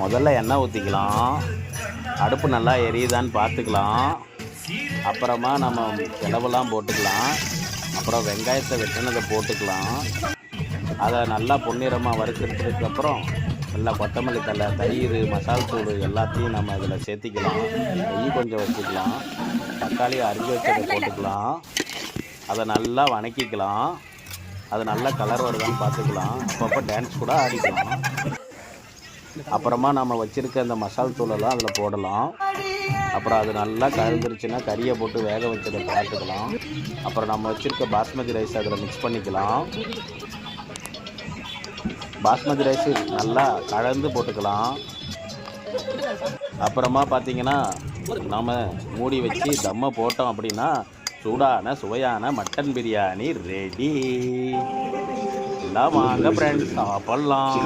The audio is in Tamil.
முதல்ல எண்ணெய் ஊற்றிக்கலாம். அடுப்பு நல்லா எரியுதான்னு பார்த்துக்கலாம். அப்புறமா நம்ம கிளவெல்லாம் போட்டுக்கலாம். அப்புறம் வெங்காயத்தை வெட்டினதை போட்டுக்கலாம். அதை நல்லா பொன்னிறமாக வறுக்கிறதுக்கப்புறம் நல்லா கொத்தமல்லி தழை, தயிர், மசால் தூள் எல்லாத்தையும் நம்ம இதில் சேர்த்திக்கலாம். நெய் கொஞ்சம் வச்சுக்கலாம். தக்காளி அரிஞ்சு வச்சதை போட்டுக்கலாம். அதை நல்லா வணக்கிக்கலாம். அது நல்லா கலர் வருதான்னு பார்த்துக்கலாம். அப்பப்போ டான்ஸ் கூட ஆடிக்கலாம். அப்புறமா நம்ம வச்சுருக்க அந்த மசால் தூளெல்லாம் அதில் போடலாம். அப்புறம் அது நல்லா கலந்துருச்சுன்னா கறியை போட்டு வேக வச்சதை பார்த்துக்கலாம். அப்புறம் நம்ம வச்சுருக்க பாஸ்மதி ரைஸ் அதில் மிக்ஸ் பண்ணிக்கலாம். பாஸ்மதி ரைஸ் நல்லா கலந்து போட்டுக்கலாம். அப்புறமா பார்த்திங்கன்னா நம்ம மூடி வச்சு தம்மை போட்டோம் அப்படின்னா சூடான சுவையான மட்டன் பிரியாணி ரெடி. எல்லாம் வாங்க ஃப்ரெண்ட்ஸ், சாப்பிட்லாம்.